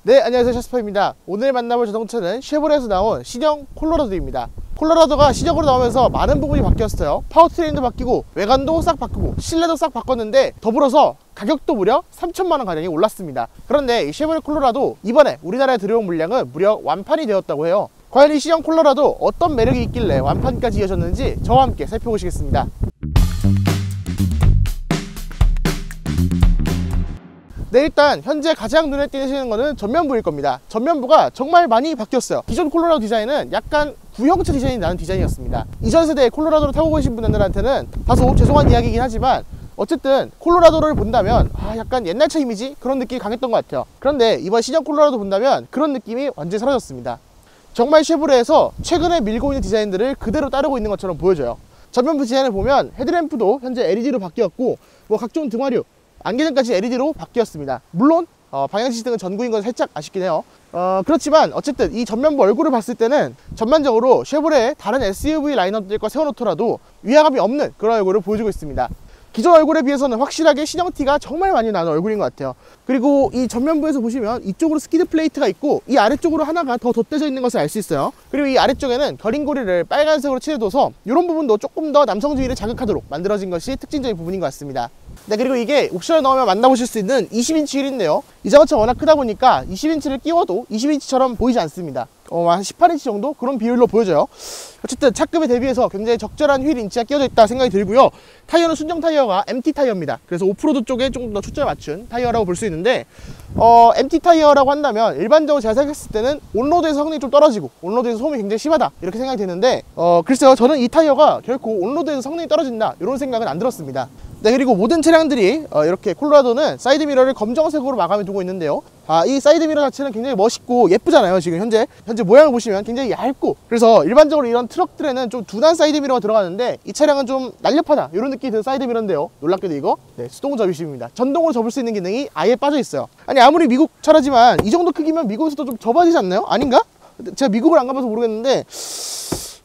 네, 안녕하세요. 샤스퍼입니다. 오늘 만나볼 자동차는 쉐보레에서 나온 신형 콜로라도입니다. 콜로라도가 신형으로 나오면서 많은 부분이 바뀌었어요. 파워트레인도 바뀌고 외관도 싹 바꾸고 실내도 싹 바꿨는데 더불어서 가격도 무려 3천만원 가량이 올랐습니다. 그런데 이 쉐보레 콜로라도 이번에 우리나라에 들여온 물량은 무려 완판이 되었다고 해요. 과연 이 신형 콜로라도 어떤 매력이 있길래 완판까지 이어졌는지 저와 함께 살펴보시겠습니다. 네, 일단 현재 가장 눈에 띄시는 거는 전면부일 겁니다. 전면부가 정말 많이 바뀌었어요. 기존 콜로라도 디자인은 약간 구형체 디자인이 나는 디자인이었습니다. 이전 세대의 콜로라도를 타고 계신 분들한테는 다소 죄송한 이야기이긴 하지만 어쨌든 콜로라도를 본다면 약간 옛날 차 이미지? 그런 느낌이 강했던 것 같아요. 그런데 이번 신형 콜로라도 본다면 그런 느낌이 완전히 사라졌습니다. 정말 쉐보레에서 최근에 밀고 있는 디자인들을 그대로 따르고 있는 것처럼 보여져요. 전면부 디자인을 보면 헤드램프도 현재 LED로 바뀌었고 각종 등화류, 안개등까지 LED로 바뀌었습니다. 물론 방향지시등은 전구인 건 살짝 아쉽긴 해요. 그렇지만 어쨌든 이 전면부 얼굴을 봤을 때는 전반적으로 쉐보레의 다른 SUV 라인업들과 세워놓더라도 위화감이 없는 그런 얼굴을 보여주고 있습니다. 기존 얼굴에 비해서는 확실하게 신형티가 정말 많이 나는 얼굴인 것 같아요. 그리고 이 전면부에서 보시면 이쪽으로 스키드 플레이트가 있고 이 아래쪽으로 하나가 더 덧대져 있는 것을 알 수 있어요. 그리고 이 아래쪽에는 겨링고리를 빨간색으로 칠해둬서 이런 부분도 조금 더 남성주의를 자극하도록 만들어진 것이 특징적인 부분인 것 같습니다. 네, 그리고 이게 옵션을 넣으면 만나보실 수 있는 20인치 휠인데요, 이 자동차가 워낙 크다 보니까 20인치를 끼워도 20인치처럼 보이지 않습니다. 한 18인치 정도? 그런 비율로 보여져요. 어쨌든 차급에 대비해서 굉장히 적절한 휠 인치가 끼워져 있다 생각이 들고요. 타이어는 순정 타이어가 MT 타이어입니다. 그래서 오프로드 쪽에 좀 더 초점을 맞춘 타이어라고 볼 수 있는데 MT 타이어라고 한다면 일반적으로 제가 생각했을 때는 온로드에서 성능이 좀 떨어지고 온로드에서 소음이 굉장히 심하다 이렇게 생각이 드는데 글쎄요, 저는 이 타이어가 결코 온로드에서 성능이 떨어진다 이런 생각은 안 들었습니다. 네, 그리고 모든 차량들이 이렇게 콜로라도는 사이드미러를 검정색으로 마감해 두고 있는데요, 이 사이드미러 자체는 굉장히 멋있고 예쁘잖아요. 지금 현재 모양을 보시면 굉장히 얇고, 그래서 일반적으로 이런 트럭들에는 좀 둔한 사이드미러가 들어가는데 이 차량은 좀 날렵하다 이런 느낌이 드는 사이드미러인데요, 놀랍게도 이거 수동 접이식입니다. 전동으로 접을 수 있는 기능이 아예 빠져 있어요. 아니, 아무리 미국 차라지만 이 정도 크기면 미국에서도 좀 접어지지 않나요? 아닌가? 제가 미국을 안 가봐서 모르겠는데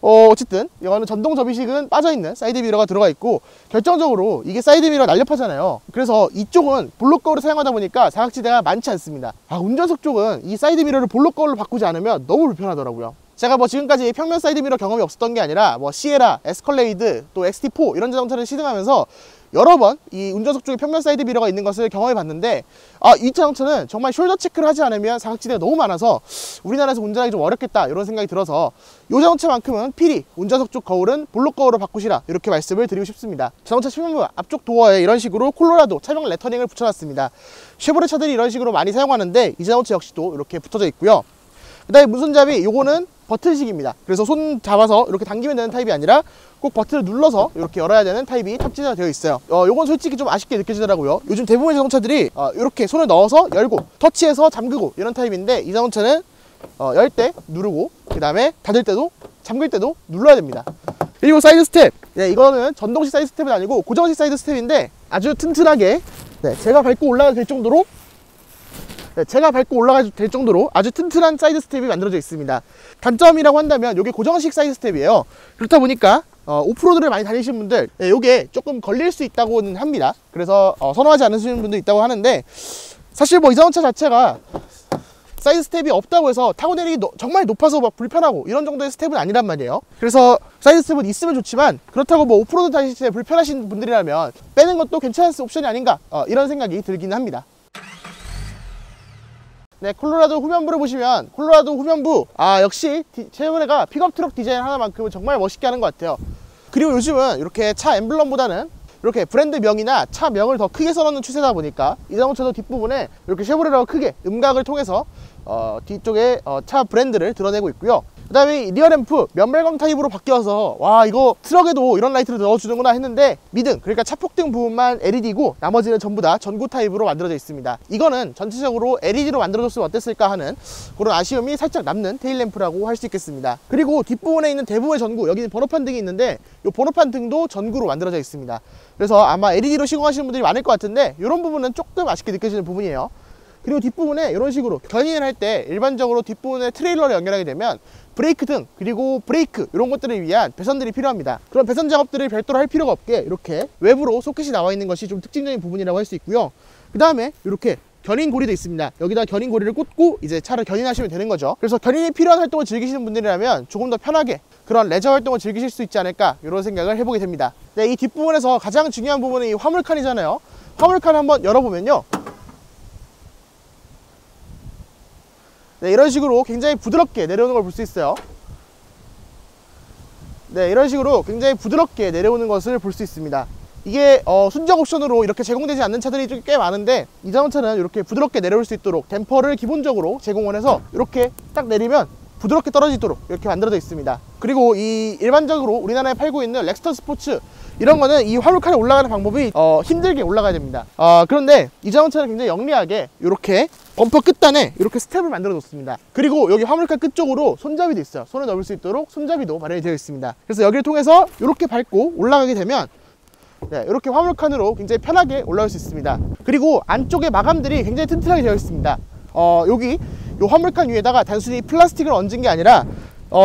어쨌든 이거는 전동 접이식은 빠져있는 사이드미러가 들어가 있고, 결정적으로 이게 사이드미러 날렵하잖아요. 그래서 이쪽은 볼록 거울을 사용하다 보니까 사각지대가 많지 않습니다. 운전석 쪽은 이 사이드미러를 볼록 거울로 바꾸지 않으면 너무 불편하더라고요. 제가 지금까지 평면 사이드미러 경험이 없었던 게 아니라 시에라, 에스컬레이드, 또 XT4 이런 자동차를 시승하면서 여러 번 이 운전석 쪽에 평면 사이드 미러가 있는 것을 경험해 봤는데 이 자동차는 정말 숄더 체크를 하지 않으면 사각지대가 너무 많아서 우리나라에서 운전하기 좀 어렵겠다 이런 생각이 들어서 이 자동차만큼은 필히 운전석 쪽 거울은 볼록 거울로 바꾸시라 이렇게 말씀을 드리고 싶습니다. 자동차 측면부 앞쪽 도어에 이런 식으로 콜로라도 차명 레터링을 붙여놨습니다. 쉐보레 차들이 이런 식으로 많이 사용하는데 이 자동차 역시도 이렇게 붙어져 있고요. 그 다음에 문손잡이, 요거는 버튼식입니다. 그래서 손 잡아서 이렇게 당기면 되는 타입이 아니라 꼭 버튼을 눌러서 이렇게 열어야 되는 타입이 탑재가 되어 있어요. 요건 솔직히 좀 아쉽게 느껴지더라고요. 요즘 대부분의 자동차들이 이렇게 손을 넣어서 열고 터치해서 잠그고 이런 타입인데 이 자동차는 열 때 누르고 그 다음에 닫을 때도 잠글 때도 눌러야 됩니다. 그리고 사이드 스텝, 이거는 전동식 사이드 스텝은 아니고 고정식 사이드 스텝인데 아주 튼튼하게 제가 밟고 올라가도 될 정도로 아주 튼튼한 사이드 스텝이 만들어져 있습니다. 단점이라고 한다면 이게 고정식 사이드 스텝이에요. 그렇다 보니까 오프로드를 많이 다니시는 분들 이게 조금 걸릴 수 있다고는 합니다. 그래서 선호하지 않으시는 분도 있다고 하는데, 사실 이 자동차 자체가 사이드 스텝이 없다고 해서 타고 내리기 정말 높아서 불편하고 이런 정도의 스텝은 아니란 말이에요. 그래서 사이드 스텝은 있으면 좋지만 그렇다고 오프로드 다니실 때 불편하신 분들이라면 빼는 것도 괜찮은 옵션이 아닌가 이런 생각이 들긴 합니다. 네, 콜로라도 후면부를 보시면 콜로라도 후면부 역시 쉐보레가 픽업 트럭 디자인 하나만큼은 정말 멋있게 하는 것 같아요. 그리고 요즘은 이렇게 차 엠블럼보다는 이렇게 브랜드 명이나 차 명을 더 크게 써놓는 추세다 보니까 이 자동차도 뒷부분에 이렇게 쉐보레라고 크게 음각을 통해서 뒤쪽에 차 브랜드를 드러내고 있고요. 그 다음에 리어램프 면발광 타입으로 바뀌어서 이거 트럭에도 이런 라이트를 넣어주는구나 했는데 미등, 그러니까 차폭등 부분만 LED고 나머지는 전부 다 전구 타입으로 만들어져 있습니다. 이거는 전체적으로 LED로 만들어줬으면 어땠을까 하는 그런 아쉬움이 살짝 남는 테일램프라고 할 수 있겠습니다. 그리고 뒷부분에 있는 대부분의 전구, 여기는 번호판 등이 있는데 이 번호판 등도 전구로 만들어져 있습니다. 그래서 아마 LED로 시공하시는 분들이 많을 것 같은데 이런 부분은 조금 아쉽게 느껴지는 부분이에요. 그리고 뒷부분에 이런 식으로 견인을 할 때 일반적으로 뒷부분에 트레일러를 연결하게 되면 브레이크 등 그리고 브레이크 이런 것들을 위한 배선들이 필요합니다. 그런 배선 작업들을 별도로 할 필요가 없게 이렇게 외부로 소켓이 나와 있는 것이 좀 특징적인 부분이라고 할 수 있고요. 그 다음에 이렇게 견인고리도 있습니다. 여기다 견인고리를 꽂고 이제 차를 견인하시면 되는 거죠. 그래서 견인이 필요한 활동을 즐기시는 분들이라면 조금 더 편하게 그런 레저 활동을 즐기실 수 있지 않을까 이런 생각을 해보게 됩니다. 네, 이 뒷부분에서 가장 중요한 부분은 이 화물칸이잖아요. 화물칸 한번 열어보면요, 네, 이런 식으로 굉장히 부드럽게 내려오는 걸 볼 수 있어요. 네, 이런 식으로 굉장히 부드럽게 내려오는 것을 볼 수 있습니다. 이게 순정 옵션으로 이렇게 제공되지 않는 차들이 좀 꽤 많은데, 이 자동차는 이렇게 부드럽게 내려올 수 있도록 댐퍼를 기본적으로 제공을 해서 이렇게 딱 내리면 부드럽게 떨어지도록 이렇게 만들어져 있습니다. 그리고 이 일반적으로 우리나라에 팔고 있는 렉스턴 스포츠 이런 거는 이 화물칸에 올라가는 방법이 힘들게 올라가야 됩니다. 그런데 이 자동차는 굉장히 영리하게 이렇게 범퍼 끝단에 이렇게 스텝을 만들어 뒀습니다. 그리고 여기 화물칸 끝쪽으로 손잡이도 있어요. 손을 넣을 수 있도록 손잡이도 마련이 되어 있습니다. 그래서 여기를 통해서 이렇게 밟고 올라가게 되면, 네, 이렇게 화물칸으로 굉장히 편하게 올라올 수 있습니다. 그리고 안쪽에 마감들이 굉장히 튼튼하게 되어 있습니다. 여기 이 화물칸 위에다가 단순히 플라스틱을 얹은 게 아니라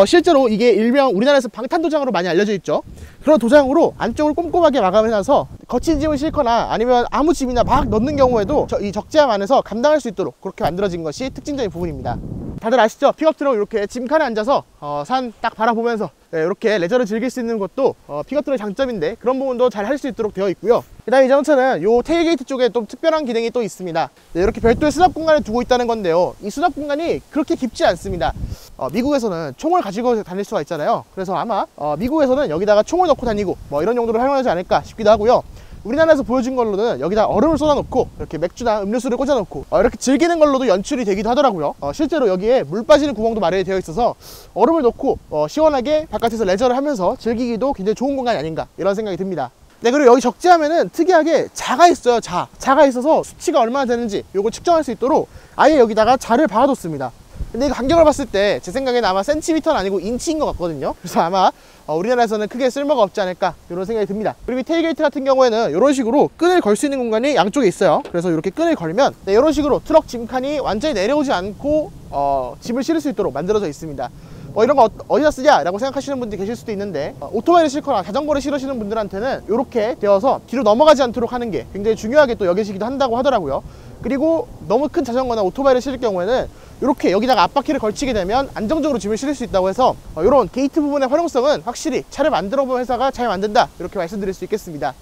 실제로 이게 일명 우리나라에서 방탄도장으로 많이 알려져 있죠. 그런 도장으로 안쪽을 꼼꼼하게 마감을 해놔서 거친 짐을 싣거나 아니면 아무 짐이나 막 넣는 경우에도 이 적재함 안에서 감당할 수 있도록 그렇게 만들어진 것이 특징적인 부분입니다. 다들 아시죠? 픽업트럭 이렇게 짐칸에 앉아서 산 딱 바라보면서, 네, 이렇게 레저를 즐길 수 있는 것도 픽업트럭의 장점인데, 그런 부분도 잘 할 수 있도록 되어 있고요. 그 다음에 이 자동차는 요 테일게이트 쪽에 좀 특별한 기능이 또 있습니다. 네, 이렇게 별도의 수납 공간을 두고 있다는 건데요, 이 수납 공간이 그렇게 깊지 않습니다. 미국에서는 총을 가지고 다닐 수가 있잖아요. 그래서 아마 미국에서는 여기다가 총을 넣고 다니고 뭐 이런 용도로 활용하지 않을까 싶기도 하고요. 우리나라에서 보여준 걸로는 여기다 얼음을 쏟아놓고 이렇게 맥주나 음료수를 꽂아놓고 이렇게 즐기는 걸로도 연출이 되기도 하더라고요. 실제로 여기에 물 빠지는 구멍도 마련이 되어 있어서 얼음을 넣고 시원하게 바깥에서 레저를 하면서 즐기기도 굉장히 좋은 공간이 아닌가 이런 생각이 듭니다. 네, 그리고 여기 적재하면은 특이하게 자가 있어요. 자가 있어서 수치가 얼마나 되는지 요걸 측정할 수 있도록 아예 여기다가 자를 박아뒀습니다. 근데 이거 간격을 봤을 때 제 생각에는 아마 센티미터는 아니고 인치인 것 같거든요. 그래서 아마 우리나라에서는 크게 쓸모가 없지 않을까 이런 생각이 듭니다. 그리고 이 테일게이트 같은 경우에는 이런 식으로 끈을 걸 수 있는 공간이 양쪽에 있어요. 그래서 이렇게 끈을 걸면, 네, 이런 식으로 트럭 짐칸이 완전히 내려오지 않고 짐을 실을 수 있도록 만들어져 있습니다. 이런 거 어디다 쓰냐 라고 생각하시는 분들이 계실 수도 있는데, 오토바이를 싣거나 자전거를 실으시는 분들한테는 이렇게 되어서 뒤로 넘어가지 않도록 하는 게 굉장히 중요하게 또 여기시기도 한다고 하더라고요. 그리고 너무 큰 자전거나 오토바이를 실을 경우에는 이렇게 여기다가 앞바퀴를 걸치게 되면 안정적으로 짐을 실을 수 있다고 해서 이런 게이트 부분의 활용성은 확실히 차를 만들어 본 회사가 잘 만든다 이렇게 말씀드릴 수 있겠습니다.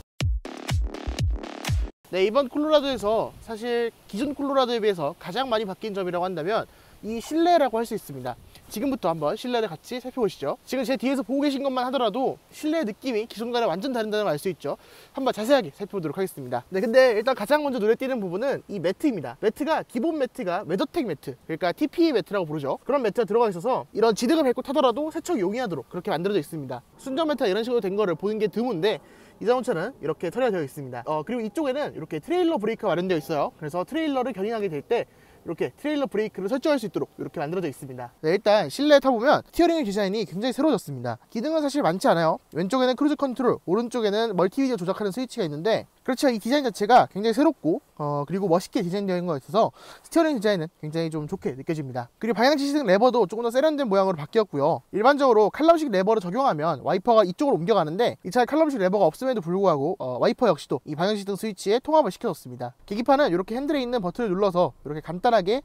네, 이번 콜로라도에서 사실 기존 콜로라도에 비해서 가장 많이 바뀐 점이라고 한다면 이 실내라고 할 수 있습니다. 지금부터 한번 실내를 같이 살펴보시죠. 지금 제 뒤에서 보고 계신 것만 하더라도 실내의 느낌이 기존과는 완전 다른다는 걸 알 수 있죠. 한번 자세하게 살펴보도록 하겠습니다. 네, 근데 일단 가장 먼저 눈에 띄는 부분은 이 매트입니다. 매트가 기본 매트가 웨더텍 매트, 그러니까 TPE 매트라고 부르죠. 그런 매트가 들어가 있어서 이런 지득을 밟고 타더라도 세척이 용이하도록 그렇게 만들어져 있습니다. 순정 매트가 이런 식으로 된 거를 보는 게 드문데, 이 자동차는 이렇게 처리가 되어 있습니다. 그리고 이쪽에는 이렇게 트레일러 브레이크가 마련되어 있어요. 그래서 트레일러를 견인하게 될 때 이렇게 트레일러 브레이크를 설정할 수 있도록 이렇게 만들어져 있습니다. 네, 일단 실내에 타보면 스티어링 디자인이 굉장히 새로워졌습니다. 기능은 사실 많지 않아요. 왼쪽에는 크루즈 컨트롤, 오른쪽에는 멀티미디어 조작하는 스위치가 있는데, 그렇죠, 이 디자인 자체가 굉장히 새롭고 그리고 멋있게 디자인되어 있는 것 같아서 스티어링 디자인은 굉장히 좀 좋게 느껴집니다. 그리고 방향지 시등 레버도 조금 더 세련된 모양으로 바뀌었고요. 일반적으로 칼럼식 레버를 적용하면 와이퍼가 이쪽으로 옮겨가는데, 이 차에 칼럼식 레버가 없음에도 불구하고 와이퍼 역시도 이 방향지 시등 스위치에 통합을 시켜줬습니다. 계기판은 이렇게 핸들에 있는 버튼을 눌러서 이렇게 간단하게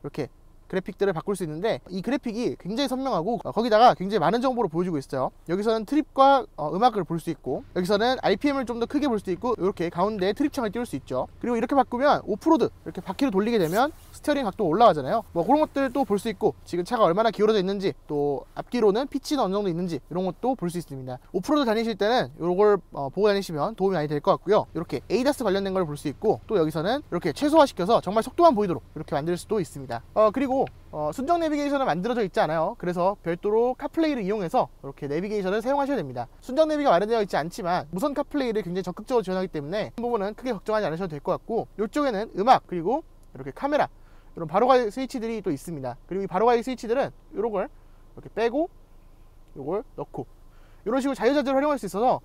이렇게 그래픽들을 바꿀 수 있는데, 이 그래픽이 굉장히 선명하고 거기다가 굉장히 많은 정보를 보여주고 있어요. 여기서는 트립과 음악을 볼 수 있고, 여기서는 RPM을 좀 더 크게 볼 수 있고, 이렇게 가운데에 트립창을 띄울 수 있죠. 그리고 이렇게 바꾸면 오프로드 이렇게 바퀴를 돌리게 되면 스티어링 각도 올라가잖아요. 뭐 그런 것들도 볼 수 있고, 지금 차가 얼마나 기울어져 있는지, 또 앞뒤로는 피치는 어느 정도 있는지 이런 것도 볼 수 있습니다. 오프로드 다니실 때는 이걸 보고 다니시면 도움이 많이 될 것 같고요. 이렇게 ADAS 관련된 걸 볼 수 있고, 또 여기서는 이렇게 최소화시켜서 정말 속도만 보이도록 이렇게 만들 수도 있습니다. 그리고 순정 내비게이션은 만들어져 있지 않아요. 그래서 별도로 카플레이를 이용해서 이렇게 내비게이션을 사용하셔야 됩니다. 순정 내비가 마련되어 있지 않지만 무선 카플레이를 굉장히 적극적으로 지원하기 때문에 이 부분은 크게 걱정하지 않으셔도 될 것 같고, 이쪽에는 음악, 그리고 이렇게 카메라, 이런 바로가이 스위치들이 또 있습니다. 그리고 이 바로가이 스위치들은 이런 걸 이렇게 빼고 이걸 넣고 이런 식으로 자유자재로 활용할 수 있어서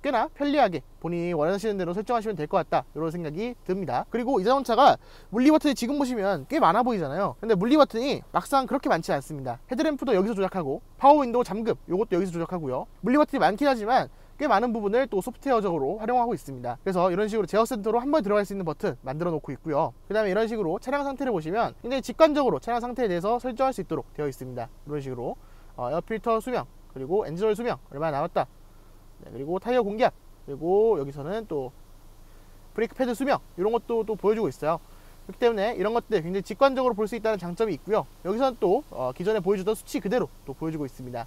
꽤나 편리하게 본인이 원하시는 대로 설정하시면 될 것 같다 이런 생각이 듭니다. 그리고 이 자동차가 물리 버튼이 지금 보시면 꽤 많아 보이잖아요. 근데 물리 버튼이 막상 그렇게 많지 않습니다. 헤드램프도 여기서 조작하고, 파워 윈도우 잠금 요것도 여기서 조작하고요. 물리 버튼이 많긴 하지만 꽤 많은 부분을 또 소프트웨어적으로 활용하고 있습니다. 그래서 이런 식으로 제어 센터로 한 번 들어갈 수 있는 버튼 만들어 놓고 있고요. 그 다음에 이런 식으로 차량 상태를 보시면 굉장히 직관적으로 차량 상태에 대해서 설정할 수 있도록 되어 있습니다. 이런 식으로 에어필터 수명, 그리고 엔진오일 수명 얼마나 남았다, 네, 그리고 타이어 공기압, 그리고 여기서는 또 브레이크 패드 수명, 이런 것도 또 보여주고 있어요. 그렇기 때문에 이런 것들 굉장히 직관적으로 볼 수 있다는 장점이 있고요. 여기서는 또 기존에 보여주던 수치 그대로 또 보여주고 있습니다.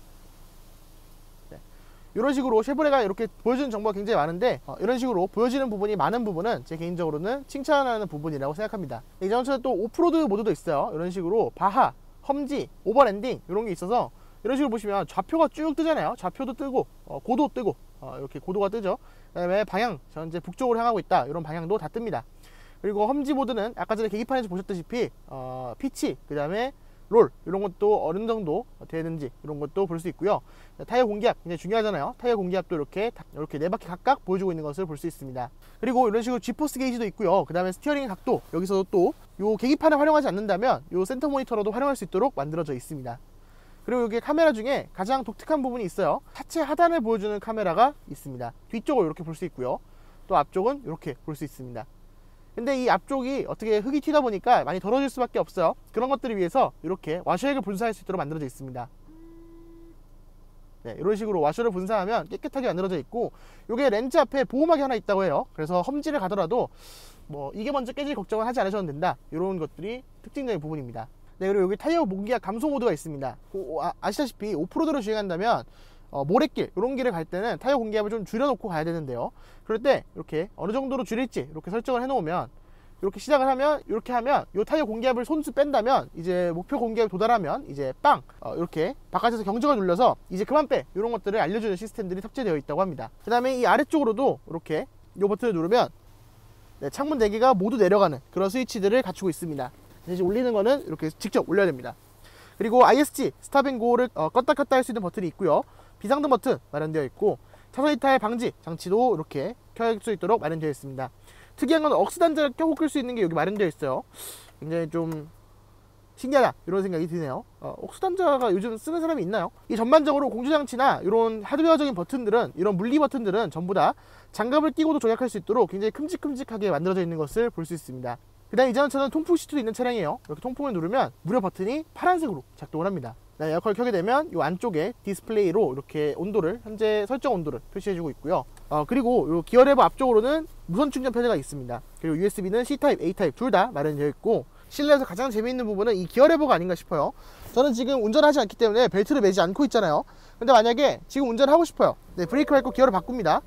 네. 이런 식으로 쉐보레가 이렇게 보여주는 정보가 굉장히 많은데 이런 식으로 보여지는 부분이 많은 부분은 제 개인적으로는 칭찬하는 부분이라고 생각합니다. 이 자동차는 또 오프로드 모드도 있어요. 이런 식으로 바하, 험지, 오버랜딩 이런 게 있어서 이런 식으로 보시면 좌표가 쭉 뜨잖아요. 좌표도 뜨고 고도 뜨고 이렇게 고도가 뜨죠. 그 다음에 방향, 현재 북쪽으로 향하고 있다, 이런 방향도 다 뜹니다. 그리고 험지 모드는 아까 전에 계기판에서 보셨다시피 피치, 그 다음에 롤, 이런 것도 어느 정도 되는지 이런 것도 볼 수 있고요. 타이어 공기압 굉장히 중요하잖아요. 타이어 공기압도 이렇게 네 바퀴 각각 보여주고 있는 것을 볼 수 있습니다. 그리고 이런 식으로 G포스 게이지도 있고요. 그 다음에 스티어링 각도, 여기서도 또 요 계기판을 활용하지 않는다면 요 센터 모니터로도 활용할 수 있도록 만들어져 있습니다. 그리고 여기 카메라 중에 가장 독특한 부분이 있어요. 하체 하단을 보여주는 카메라가 있습니다. 뒤쪽을 이렇게 볼 수 있고요. 또 앞쪽은 이렇게 볼 수 있습니다. 근데 이 앞쪽이 어떻게 흙이 튀다 보니까 많이 더러질 수밖에 없어요. 그런 것들을 위해서 이렇게 와셔액을 분사할 수 있도록 만들어져 있습니다. 네, 이런 식으로 와셔를 분사하면 깨끗하게 만들어져 있고, 이게 렌즈 앞에 보호막이 하나 있다고 해요. 그래서 험지를 가더라도 뭐 이게 먼저 깨질 걱정을 하지 않으셔도 된다, 이런 것들이 특징적인 부분입니다. 네, 그리고 여기 타이어 공기압 감소 모드가 있습니다. 아시다시피 오프로드로 주행한다면 모래길, 이런 길을 갈 때는 타이어 공기압을 좀 줄여놓고 가야 되는데요. 그럴 때 이렇게 어느 정도로 줄일지 이렇게 설정을 해놓으면, 이렇게 시작을 하면, 이렇게 하면 이 타이어 공기압을 손수 뺀다면 이제 목표 공기압에 도달하면 이제 빵 이렇게 바깥에서 경적을 눌려서 이제 그만 빼, 이런 것들을 알려주는 시스템들이 탑재되어 있다고 합니다. 그 다음에 이 아래쪽으로도 이렇게 이 버튼을 누르면 네, 창문 4개가 모두 내려가는 그런 스위치들을 갖추고 있습니다. 대신 올리는 거는 이렇게 직접 올려야 됩니다. 그리고 ISG 스탑앤고를 껐다 켰다 할 수 있는 버튼이 있고요. 비상등 버튼 마련되어 있고, 차선 이탈 방지 장치도 이렇게 켤 수 있도록 마련되어 있습니다. 특이한 건 억스 단자를 켜고 끌 수 있는 게 여기 마련되어 있어요. 굉장히 좀 신기하다, 이런 생각이 드네요. 억스 단자가 요즘 쓰는 사람이 있나요? 이 전반적으로 공조장치나 이런 하드웨어적인 버튼들은, 이런 물리 버튼들은 전부 다 장갑을 끼고도 조작할 수 있도록 굉장히 큼직큼직하게 만들어져 있는 것을 볼 수 있습니다. 그 다음 이 자동차는 통풍 시트도 있는 차량이에요. 이렇게 통풍을 누르면 무료 버튼이 파란색으로 작동을 합니다. 에어컨을 켜게 되면 이 안쪽에 디스플레이로 이렇게 온도를, 현재 설정 온도를 표시해주고 있고요. 그리고 이 기어 레버 앞쪽으로는 무선 충전 패드가 있습니다. 그리고 USB는 C타입, A타입 둘 다 마련되어 있고, 실내에서 가장 재미있는 부분은 이 기어 레버가 아닌가 싶어요. 저는 지금 운전하지 않기 때문에 벨트를 매지 않고 있잖아요. 근데 만약에 지금 운전을 하고 싶어요. 네, 브레이크 밟고 기어를 바꿉니다.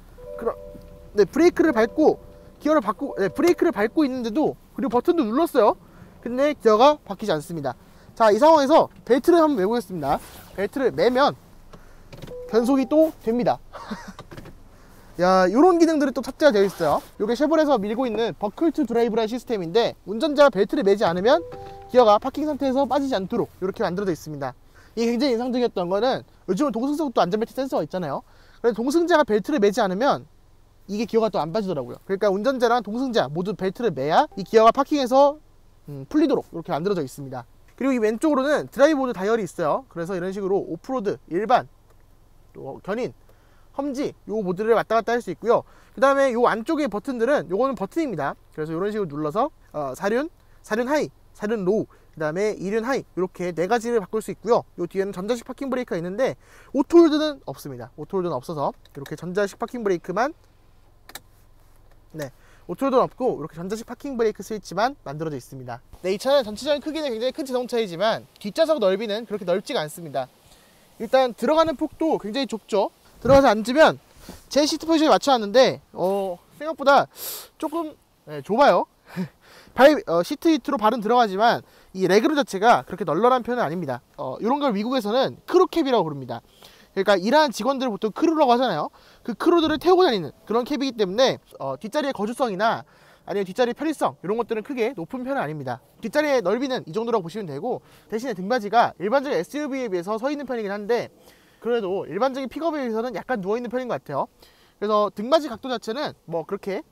네, 브레이크를 밟고 기어를 바꾸고, 네, 브레이크를 밟고 있는데도, 그리고 버튼도 눌렀어요. 근데 기어가 바뀌지 않습니다. 자, 이 상황에서 벨트를 한번 매보겠습니다. 벨트를 매면 변속이 또 됩니다. 야, 요런 기능들이 또 탑재가 되어 있어요. 요게 쉐보레에서 밀고 있는 버클2 드라이브라는 시스템인데, 운전자가 벨트를 매지 않으면 기어가 파킹 상태에서 빠지지 않도록 이렇게 만들어져 있습니다. 이게 굉장히 인상적이었던 거는, 요즘은 동승자도 안전벨트 센서가 있잖아요. 그래서 동승자가 벨트를 매지 않으면 이게 기어가 또 안 빠지더라고요. 그러니까 운전자랑 동승자 모두 벨트를 매야 이 기어가 파킹에서 풀리도록 이렇게 만들어져 있습니다. 그리고 이 왼쪽으로는 드라이브모드 다이얼이 있어요. 그래서 이런 식으로 오프로드, 일반, 또 견인, 험지 요 모드를 왔다 갔다 할 수 있고요. 그 다음에 요 안쪽의 버튼들은, 요거는 버튼입니다. 그래서 이런 식으로 눌러서 사륜 하이, 사륜 로우, 그 다음에 이륜 하이, 이렇게 4가지를 바꿀 수 있고요. 요 뒤에는 전자식 파킹 브레이크가 있는데 오토홀드는 없습니다. 오토홀드는 없어서 이렇게 전자식 파킹 브레이크만, 네, 오토홀드는 없고 이렇게 전자식 파킹 브레이크 스위치만 만들어져 있습니다. 네, 이 차는 전체적인 크기는 굉장히 큰 자동차이지만 뒷좌석 넓이는 그렇게 넓지가 않습니다. 일단 들어가는 폭도 굉장히 좁죠. 들어가서 앉으면 제 시트 포지션에 맞춰놨는데 생각보다 조금 좁아요. 시트 히트로 발은 들어가지만 이 레그룸 자체가 그렇게 널널한 편은 아닙니다. 이런 걸 미국에서는 크루캡이라고 부릅니다. 그러니까 일하는 직원들을 보통 크루라고 하잖아요. 그 크루들을 태우고 다니는 그런 캡이기 때문에 뒷자리의 거주성이나 아니면 뒷자리 편의성, 이런 것들은 크게 높은 편은 아닙니다. 뒷자리의 넓이는 이 정도라고 보시면 되고, 대신에 등받이가 일반적인 SUV에 비해서 서 있는 편이긴 한데, 그래도 일반적인 픽업에 비해서는 약간 누워있는 편인 것 같아요. 그래서 등받이 각도 자체는 뭐 그렇게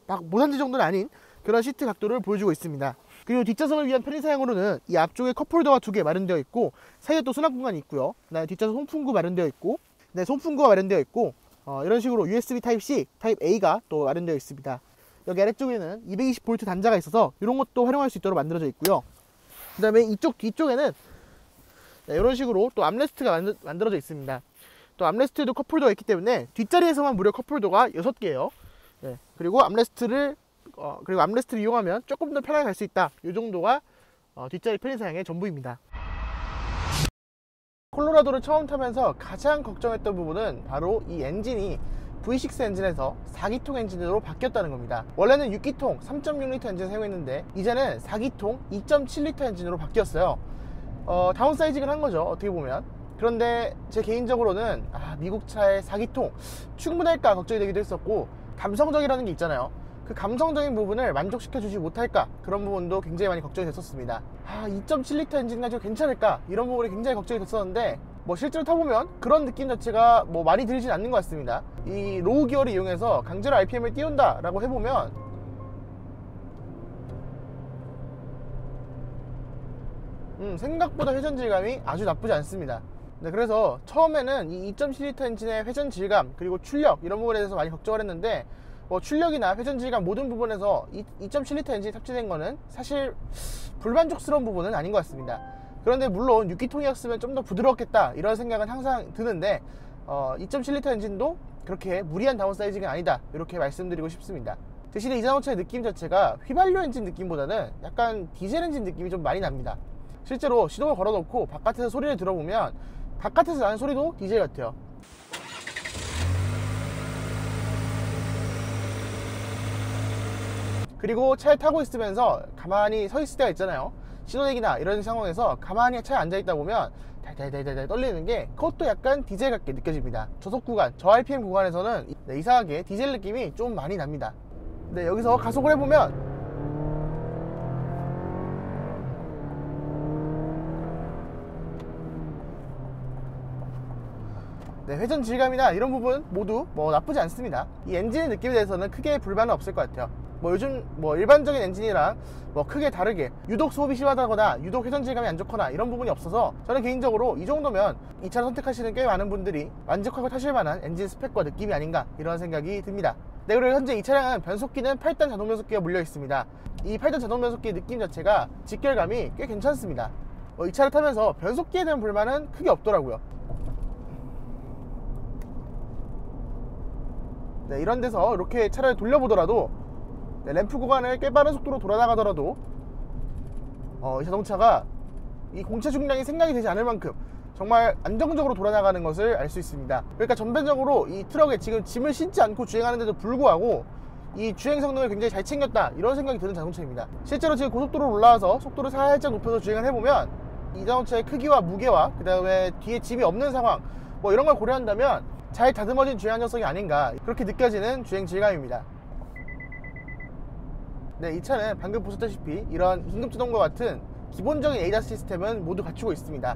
막 모산지 정도는 아닌 그런 시트 각도를 보여주고 있습니다. 그리고 뒷좌석을 위한 편의 사양으로는 이 앞쪽에 컵홀더가 2개 마련되어 있고, 사이에 또 수납 공간이 있고요. 그다음에 뒷좌석 송풍구 마련되어 있고, 네, 송풍구가 마련되어 있고, 이런 식으로 USB Type-C, Type-A가 또 마련되어 있습니다. 여기 아래쪽에는 220V 단자가 있어서 이런 것도 활용할 수 있도록 만들어져 있고요. 그 다음에 이쪽 뒤쪽에는 이런 식으로 또 암레스트가 만들어져 있습니다. 또 암레스트에도 컵홀더가 있기 때문에 뒷자리에서만 무려 컵홀더가 6개예요. 그리고 암레스트를 이용하면 조금 더 편하게 갈 수 있다. 이 정도가 뒷자리 편의사양의 전부입니다. 콜로라도를 처음 타면서 가장 걱정했던 부분은 바로 이 엔진이 V6 엔진에서 4기통 엔진으로 바뀌었다는 겁니다. 원래는 6기통 3.6L 엔진 사용했는데 이제는 4기통 2.7L 엔진으로 바뀌었어요. 다운사이징을 한 거죠, 어떻게 보면. 그런데 제 개인적으로는 미국 차의 4기통 충분할까 걱정이 되기도 했었고, 감성적이라는 게 있잖아요. 그 감성적인 부분을 만족시켜 주지 못할까, 그런 부분도 굉장히 많이 걱정이 됐었습니다. 2.7L 엔진 가지고 괜찮을까, 이런 부분이 굉장히 걱정이 됐었는데 실제로 타보면 그런 느낌 자체가 많이 들진 않는 것 같습니다. 이 로우 기어를 이용해서 강제로 RPM을 띄운다 라고 해보면 생각보다 회전 질감이 아주 나쁘지 않습니다. 그래서 처음에는 이 2.7L 엔진의 회전 질감 그리고 출력, 이런 부분에 대해서 많이 걱정을 했는데 출력이나 회전 질감 모든 부분에서 2.7L 엔진이 탑재된 거는 사실 불만족스러운 부분은 아닌 것 같습니다. 그런데 물론 6기통이었으면 좀 더 부드러웠겠다, 이런 생각은 항상 드는데 2.7L 엔진도 그렇게 무리한 다운사이징은 아니다, 이렇게 말씀드리고 싶습니다. 대신에 이 자동차의 느낌 자체가 휘발유 엔진 느낌보다는 약간 디젤 엔진 느낌이 좀 많이 납니다. 실제로 시동을 걸어놓고 바깥에서 소리를 들어보면 바깥에서 나는 소리도 디젤 같아요. 그리고 차에 타고 있으면서 가만히 서 있을 때가 있잖아요. 신호대기나 이런 상황에서 가만히 차에 앉아있다 보면 달달달달 떨리는 게, 그것도 약간 디젤 같게 느껴집니다. 저속 구간, 저 RPM 구간에서는 이상하게 디젤 느낌이 좀 많이 납니다. 여기서 가속을 해보면 회전 질감이나 이런 부분 모두 나쁘지 않습니다. 이 엔진의 느낌에 대해서는 크게 불만은 없을 것 같아요. 요즘 일반적인 엔진이랑 크게 다르게 유독 소음이 심하다거나 유독 회전 질감이 안 좋거나 이런 부분이 없어서, 저는 개인적으로 이 정도면 이 차를 선택하시는 꽤 많은 분들이 만족하고 타실 만한 엔진 스펙과 느낌이 아닌가, 이런 생각이 듭니다. 그리고 현재 이 차량은 변속기는 8단 자동 변속기가 물려 있습니다. 이 8단 자동 변속기의 느낌 자체가 직결감이 꽤 괜찮습니다. 이 차를 타면서 변속기에 대한 불만은 크게 없더라고요. 이런 데서 이렇게 차를 돌려보더라도 램프 구간을 꽤 빠른 속도로 돌아나가더라도 이 자동차가 이 공차 중량이 생각이 되지 않을 만큼 정말 안정적으로 돌아나가는 것을 알 수 있습니다. 그러니까 전반적으로 이 트럭에 지금 짐을 싣지 않고 주행하는데도 불구하고 이 주행 성능을 굉장히 잘 챙겼다, 이런 생각이 드는 자동차입니다. 실제로 지금 고속도로로 올라와서 속도를 살짝 높여서 주행을 해보면 이 자동차의 크기와 무게와 그 다음에 뒤에 짐이 없는 상황, 이런 걸 고려한다면 잘 다듬어진 주행 안정성이 아닌가, 그렇게 느껴지는 주행 질감입니다. 이 차는 방금 보셨다시피 이런 긴급제동과 같은 기본적인 ADAS 시스템은 모두 갖추고 있습니다.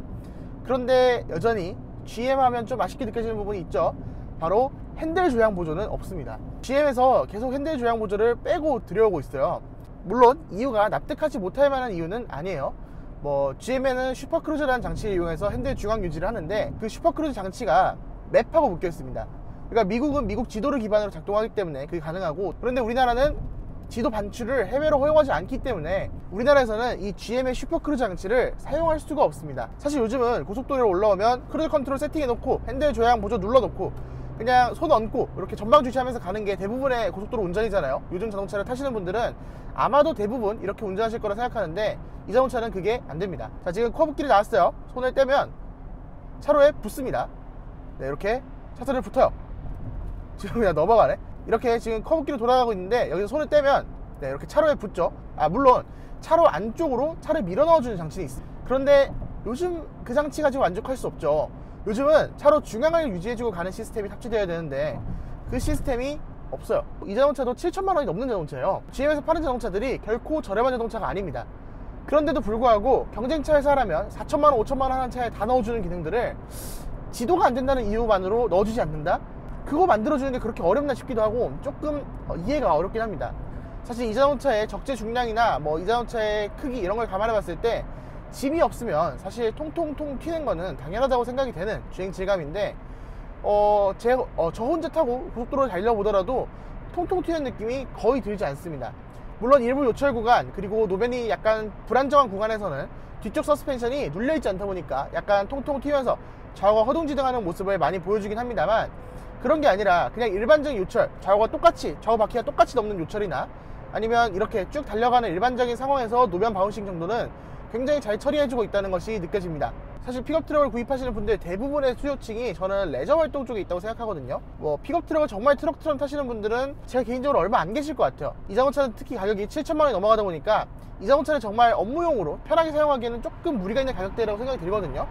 그런데 여전히 GM 하면 좀 아쉽게 느껴지는 부분이 있죠. 바로 핸들 조향 보조는 없습니다. GM에서 계속 핸들 조향 보조를 빼고 들여오고 있어요. 물론 이유가 납득하지 못할 만한 이유는 아니에요. GM에는 슈퍼크루즈라는 장치를 이용해서 핸들 중앙 유지를 하는데, 그 슈퍼크루즈 장치가 맵하고 묶여 있습니다. 그러니까 미국은 미국 지도를 기반으로 작동하기 때문에 그게 가능하고, 그런데 우리나라는 지도 반출을 해외로 허용하지 않기 때문에 우리나라에서는 이 GM의 슈퍼크루즈 장치를 사용할 수가 없습니다. 사실 요즘은 고속도로로 올라오면 크루즈 컨트롤 세팅해놓고 핸들 조향 보조 눌러놓고 그냥 손 얹고 이렇게 전방 주시하면서 가는 게 대부분의 고속도로 운전이잖아요. 요즘 자동차를 타시는 분들은 아마도 대부분 이렇게 운전하실 거라 생각하는데, 이 자동차는 그게 안 됩니다. 자, 지금 커브길이 나왔어요. 손을 떼면 차로에 붙습니다. 이렇게 차선을 붙어요. 지금 그냥 넘어가네. 이렇게 지금 커브길을 돌아가고 있는데 여기서 손을 떼면 이렇게 차로에 붙죠. 물론 차로 안쪽으로 차를 밀어 넣어주는 장치는 있습니다. 그런데 요즘 그 장치 가지고 만족할 수 없죠. 요즘은 차로 중앙을 유지해주고 가는 시스템이 탑재되어야 되는데 그 시스템이 없어요. 이 자동차도 7천만 원이 넘는 자동차예요. GM에서 파는 자동차들이 결코 저렴한 자동차가 아닙니다. 그런데도 불구하고 경쟁차 회사라면 4천만 원, 5천만 원 하는 차에 다 넣어주는 기능들을 지도가 안 된다는 이유만으로 넣어주지 않는다? 그거 만들어주는 게 그렇게 어렵나 싶기도 하고 조금 이해가 어렵긴 합니다. 사실 이 자동차의 적재 중량이나 이 자동차의 크기 이런 걸 감안해 봤을 때 짐이 없으면 사실 통통통 튀는 거는 당연하다고 생각이 되는 주행 질감인데, 저 혼자 타고 고속도로를 달려보더라도 통통 튀는 느낌이 거의 들지 않습니다. 물론 일부 요철 구간 그리고 노면이 약간 불안정한 구간에서는 뒤쪽 서스펜션이 눌려있지 않다 보니까 약간 통통 튀면서 좌우가 허둥지둥하는 모습을 많이 보여주긴 합니다만, 그런 게 아니라 그냥 일반적인 요철, 좌우 바퀴가 똑같이 넘는 요철이나 아니면 이렇게 쭉 달려가는 일반적인 상황에서 노면 바운싱 정도는 굉장히 잘 처리해주고 있다는 것이 느껴집니다. 사실 픽업 트럭을 구입하시는 분들 대부분의 수요층이 저는 레저 활동 쪽에 있다고 생각하거든요. 픽업 트럭을 정말 트럭처럼 타시는 분들은 제가 개인적으로 얼마 안 계실 것 같아요. 이 자동차는 특히 가격이 7천만 원이 넘어가다 보니까 이 자동차를 정말 업무용으로 편하게 사용하기에는 조금 무리가 있는 가격대라고 생각이 들거든요.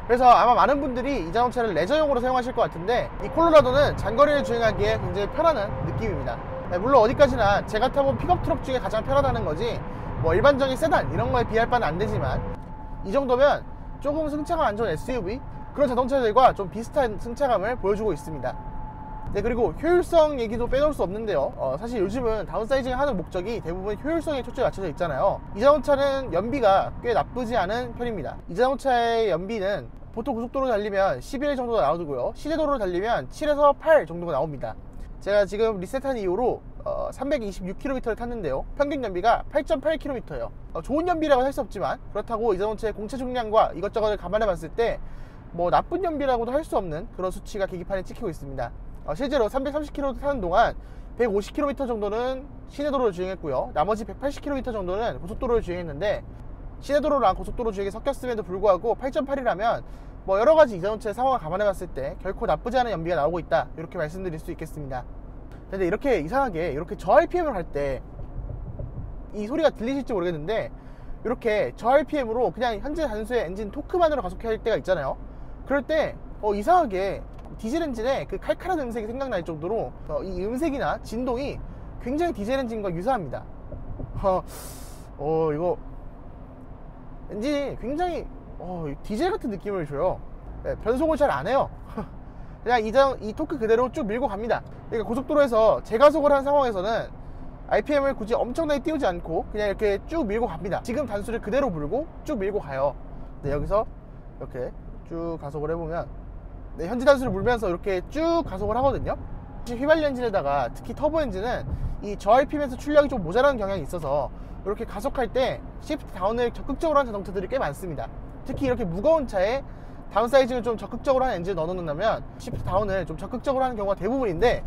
그래서 아마 많은 분들이 이 자동차를 레저용으로 사용하실 것 같은데, 이 콜로라도는 장거리를 주행하기에 굉장히 편안한 느낌입니다. 물론 어디까지나 제가 타본 픽업 트럭 중에 가장 편하다는 거지 일반적인 세단 이런 거에 비할 바는 안 되지만, 이 정도면 조금 승차감 안 좋은 SUV 그런 자동차들과 좀 비슷한 승차감을 보여주고 있습니다. 네, 그리고 효율성 얘기도 빼놓을 수 없는데요. 사실 요즘은 다운사이징 하는 목적이 대부분 효율성에 초점이 맞춰져 있잖아요. 이 자동차는 연비가 꽤 나쁘지 않은 편입니다. 이 자동차의 연비는 보통 고속도로 달리면 11 정도가 나오고요, 시내도로를 달리면 7에서 8 정도가 나옵니다. 제가 지금 리셋한 이후로 326km를 탔는데요, 평균 연비가 8.8km예요. 좋은 연비라고 할 수 없지만, 그렇다고 이 자동차의 공차 중량과 이것저것을 감안해 봤을 때 나쁜 연비라고도 할 수 없는 그런 수치가 계기판에 찍히고 있습니다. 실제로 330km 타는 동안 150km 정도는 시내도로를 주행했고요, 나머지 180km 정도는 고속도로를 주행했는데, 시내도로랑 고속도로 주행이 섞였음에도 불구하고 8.8이라면 여러가지 이 자동차의 상황을 감안해 봤을 때 결코 나쁘지 않은 연비가 나오고 있다, 이렇게 말씀드릴 수 있겠습니다. 근데 이렇게 이상하게 이렇게 저 RPM을 할 때 이 소리가 들리실지 모르겠는데, 이렇게 저 RPM으로 그냥 현재 단수의 엔진 토크만으로 가속할 때가 있잖아요. 그럴 때 이상하게 디젤 엔진의 그 칼칼한 음색이 생각날 정도로 이 음색이나 진동이 굉장히 디젤 엔진과 유사합니다. 이거 엔진이 굉장히 디젤 같은 느낌을 줘요. 네, 변속을 잘 안 해요. 그냥 이 토크 그대로 쭉 밀고 갑니다. 그러니까 고속도로에서 제가속을 한 상황에서는 RPM을 굳이 엄청나게 띄우지 않고 그냥 이렇게 쭉 밀고 갑니다. 지금 단수를 그대로 불고 쭉 밀고 가요. 네, 여기서 이렇게 쭉 가속을 해보면, 네, 현지 단수를 물면서 이렇게 쭉 가속을 하거든요. 휘발유 엔진에다가 특히 터보 엔진은 이 저 RPM에서 출력이 좀 모자라는 경향이 있어서 이렇게 가속할 때 시프트 다운을 적극적으로 하는 자동차들이 꽤 많습니다. 특히 이렇게 무거운 차에 다운사이징을 좀 적극적으로 하는 엔진을 넣어놓는다면 시프트 다운을 좀 적극적으로 하는 경우가 대부분인데,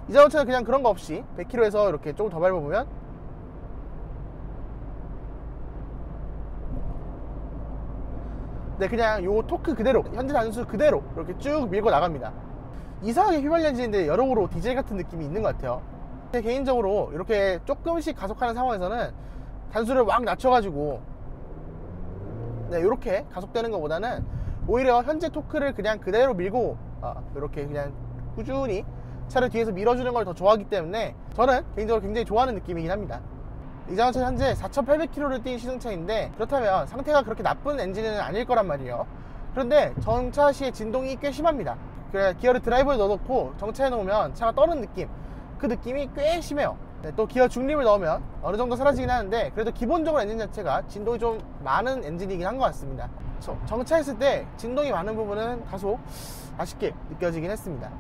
이 자동차는 그냥 그런 거 없이 100km에서 이렇게 조금 더 밟아보면 네, 그냥 요 토크 그대로, 현재 단수 그대로 이렇게 쭉 밀고 나갑니다. 이상하게 휘발유 엔진인데 여러모로 디젤 같은 느낌이 있는 것 같아요. 개인적으로 이렇게 조금씩 가속하는 상황에서는 단수를 막 낮춰가지고 이렇게 가속되는 것보다는 오히려 현재 토크를 그냥 그대로 밀고 이렇게 그냥 꾸준히 차를 뒤에서 밀어주는 걸 더 좋아하기 때문에 저는 개인적으로 굉장히 좋아하는 느낌이긴 합니다. 이 자동차 현재 4,800km를 뛴 시승차인데, 그렇다면 상태가 그렇게 나쁜 엔진은 아닐 거란 말이에요. 그런데 정차 시에 진동이 꽤 심합니다. 그래, 기어를 드라이버에 넣어놓고 정차해 놓으면 차가 떠는 느낌, 그 느낌이 꽤 심해요. 네, 또 기어 중립을 넣으면 어느 정도 사라지긴 하는데, 그래도 기본적으로 엔진 자체가 진동이 좀 많은 엔진이긴 한 것 같습니다. 정차했을 때 진동이 많은 부분은 다소 아쉽게 느껴지긴 했습니다.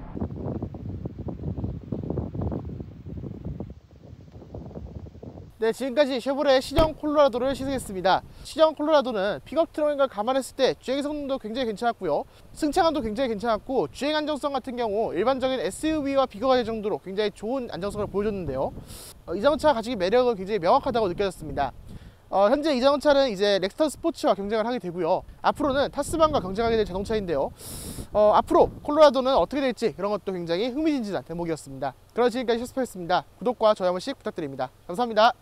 네, 지금까지 쉐보레 신형 콜로라도를 시승했습니다. 신형 콜로라도는 픽업 트럭인 걸 감안했을 때 주행 성능도 굉장히 괜찮았고요, 승차감도 굉장히 괜찮았고, 주행 안정성 같은 경우 일반적인 SUV와 비교가 될 정도로 굉장히 좋은 안정성을 보여줬는데요, 이 자동차 가지고 매력은 굉장히 명확하다고 느껴졌습니다. 현재 이 자동차는 이제 렉스턴 스포츠와 경쟁을 하게 되고요, 앞으로는 타스만과 경쟁하게 될 자동차인데요, 앞으로 콜로라도는 어떻게 될지 그런 것도 굉장히 흥미진진한 대목이었습니다. 그럼 지금까지 셔스퍼였습니다. 구독과 좋아요 한 번씩 부탁드립니다. 감사합니다.